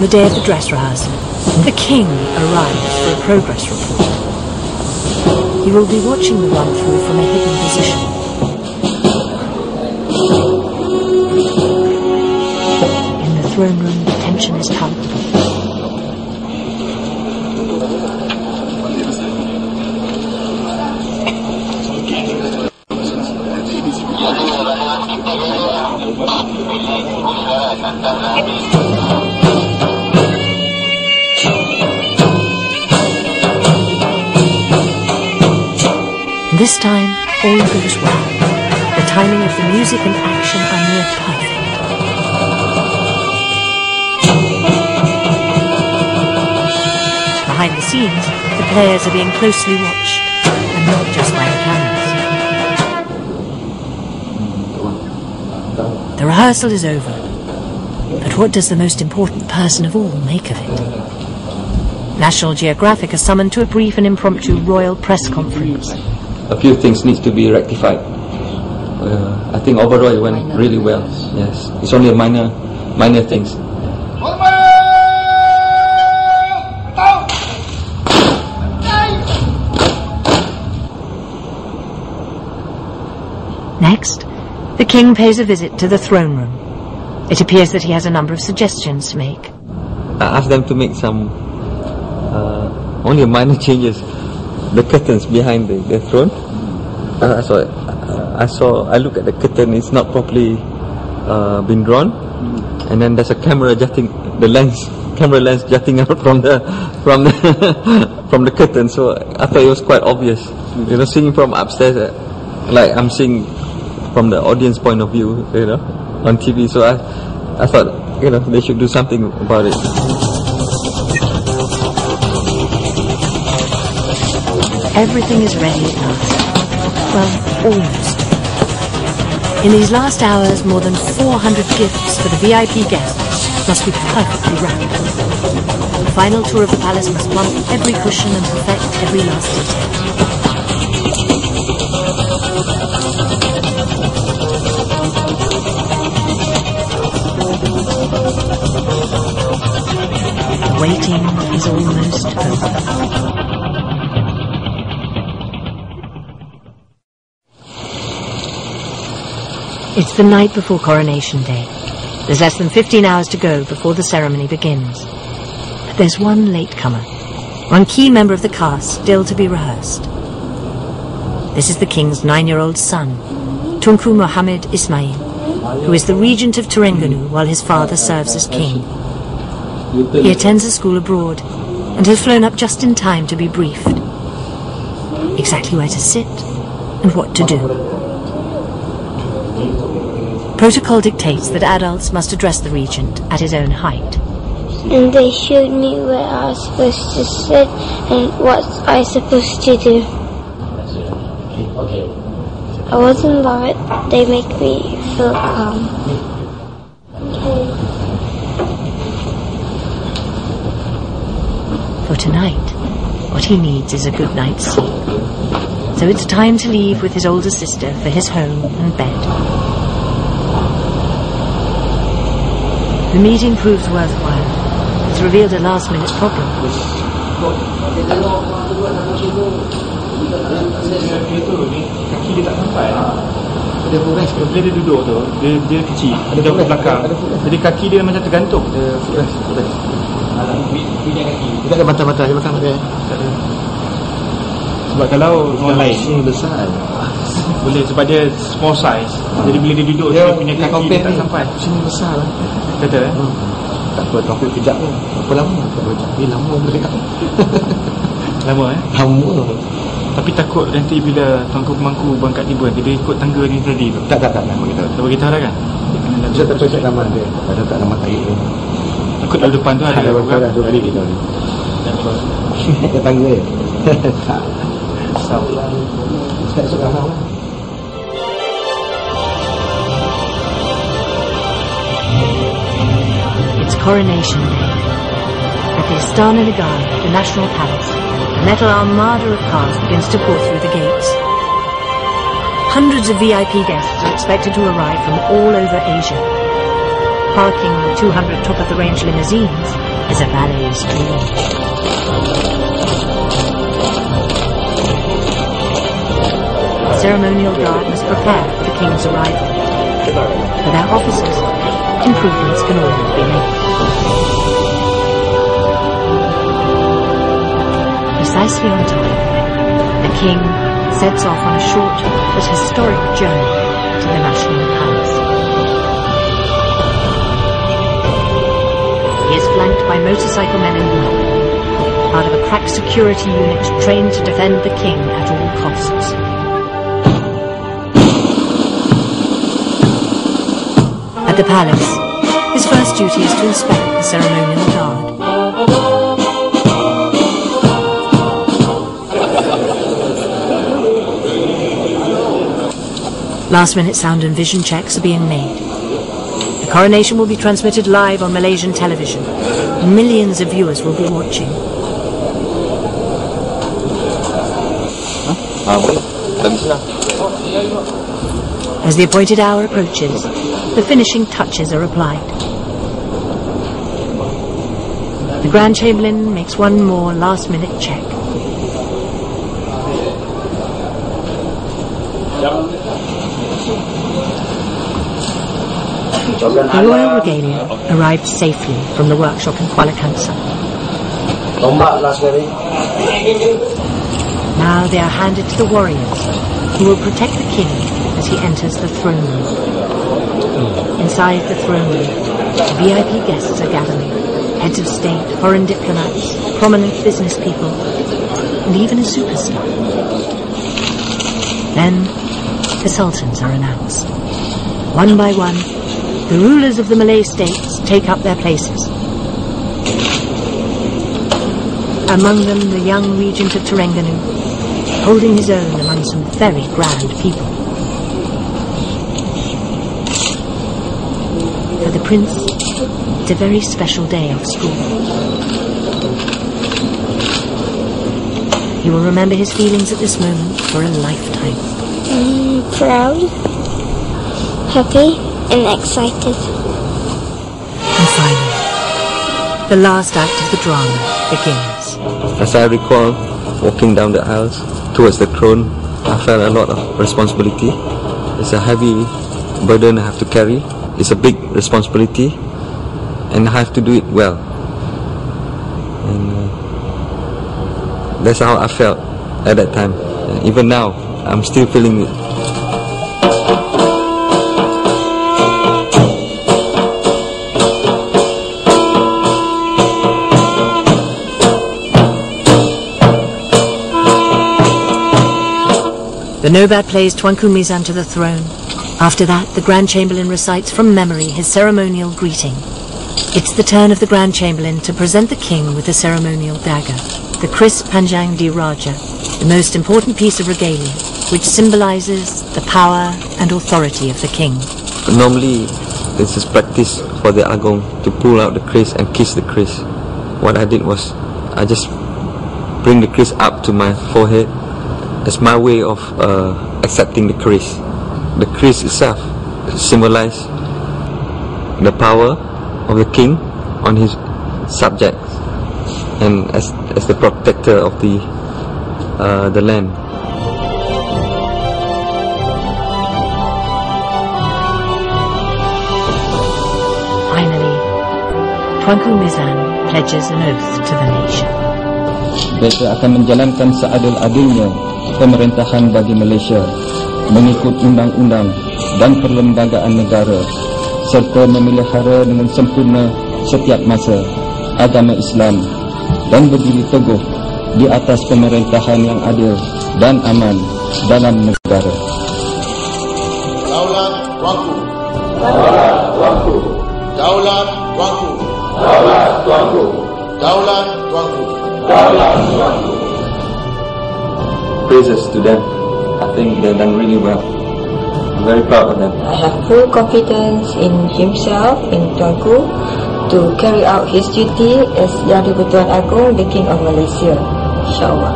The day of the dress rehearsal, the king arrives for a progress report. He will be watching the run-through from a hidden position. In the throne room, the tension is palpable. This time, all goes well. The timing of the music and action are near perfect. Behind the scenes, the players are being closely watched, and not just by the cameras. The rehearsal is over, but what does the most important person of all make of it? National Geographic are summoned to a brief and impromptu royal press conference. A few things need to be rectified. I think overall it went really well. Yes, it's only a minor things. Next, the king pays a visit to the throne room. It appears that he has a number of suggestions to make. I asked them to make some only minor changes. The curtains behind the throne. I look at the curtain. It's not properly been drawn, and then there's a camera jutting camera lens jutting out from the from the curtain. So I thought it was quite obvious. You know, seeing from upstairs, like I'm seeing from the audience point of view, you know, on TV. So I thought, you know, they should do something about it. Everything is ready at last. Well, almost. In these last hours, more than 400 gifts for the VIP guests must be perfectly wrapped. The final tour of the palace must plump every cushion and perfect every last detail. The waiting is almost over. It's the night before Coronation Day. There's less than 15 hours to go before the ceremony begins. But there's one latecomer, one key member of the cast still to be rehearsed. This is the king's 9-year-old son, Tunku Mohammed Ismail, who is the regent of Terengganu while his father serves as king. He attends a school abroad and has flown up just in time to be briefed. Exactly where to sit and what to do. Protocol dictates that adults must address the regent at his own height. And they showed me where I was supposed to sit and what I was supposed to do. I wasn't loud. They make me feel calm. For tonight, what he needs is a good night's sleep. So it's time to leave with his older sister for his home and bed. The meeting proves worthwhile. It's revealed a last-minute problem. Bila dia duduk tu, dia kecil, dia jauh ke belakang. Jadi kaki dia macam tergantung. Dia ada mata-mata di belakang dia. Sebab kalau orang lain ni besar, boleh, sebab dia small size. Jadi bila dia duduk, dia punya kaki dia tak sampai. Sini besar lah. Betul eh? Tak apa, topik kejap pun. Berapa lama? Dia lama boleh. Lama eh? Lama. Tapi takut nanti bila tuanku pemangku berangkat tiba, dia ikut tangga ni tadi tu. Tak beritahu. Tak beritahu dah kan? Saya tak cek nama dia. Ada tak nama tarik dia. Takut dalam depan tu ada orang. Ada 2 kali kita ni. Ada tangga dia. Tak. Saya suka tahu. It's Coronation Day. At the Istana Negara, the national palace, a metal armada of cars begins to pour through the gates. Hundreds of VIP guests are expected to arrive from all over Asia. parking the 200 top-of-the-range limousines is a valet's dream. The ceremonial guard must prepare for the king's arrival. Without officers, improvements can always be made. Precisely on time, the king sets off on a short but historic journey to the National Palace. He is flanked by motorcycle men in black, part of a crack security unit trained to defend the king at all costs. At the palace, his first duty is to inspect the ceremonial guard. Last-minute sound and vision checks are being made. The coronation will be transmitted live on Malaysian television. Millions of viewers will be watching. As the appointed hour approaches, the finishing touches are applied. The Grand Chamberlain makes one more last-minute check. The royal regalia arrived safely from the workshop in Kuala Kangsar. Now they are handed to the warriors, who will protect the king as he enters the throne room. Inside the throne room, VIP guests are gathering. Heads of state, foreign diplomats, prominent business people, and even a superstar. Then, the sultans are announced. One by one, the rulers of the Malay states take up their places. Among them, the young regent of Terengganu, holding his own among some very grand people. For the prince, it's a very special day of school. He will remember his feelings at this moment for a lifetime. Proud, happy, and excited. And finally, the last act of the drama begins. As I recall, walking down the aisles towards the throne, I felt a lot of responsibility. It's a heavy burden I have to carry. It's a big responsibility, and I have to do it well. And that's how I felt at that time. And even now, I'm still feeling it. The Nobat plays Tuanku Mizan to the throne. After that, the Grand Chamberlain recites from memory his ceremonial greeting. It's the turn of the Grand Chamberlain to present the king with the ceremonial dagger, the Kris Panjang Di Raja, the most important piece of regalia, which symbolizes the power and authority of the king. Normally, this is practice for the Agong to pull out the kris and kiss the kris. What I did was, I just bring the kris up to my forehead. It's my way of accepting the kris. The kris itself symbolizes the power of the king on his subjects, and as the protector of the land. Finally, Tuanku Mizan pledges an oath to the nation. Mereka akan menjalankan seadil-adilnya pemerintahan bagi Malaysia mengikut undang-undang dan perlembagaan negara, serta memelihara dengan sempurna setiap masa agama Islam dan berdiri teguh di atas pemerintahan yang adil dan aman dalam negara. Daulat Tuanku. Daulat Tuanku. Daulat Tuanku. Daulat Tuanku. Daulat Tuanku. Daulat Tuanku. Praises to them. I think they've done really well. I'm very proud of them. I have full confidence in himself, in Tuanku, to carry out his duty as Yang di-Pertuan Agong, the King of Malaysia. InsyaAllah.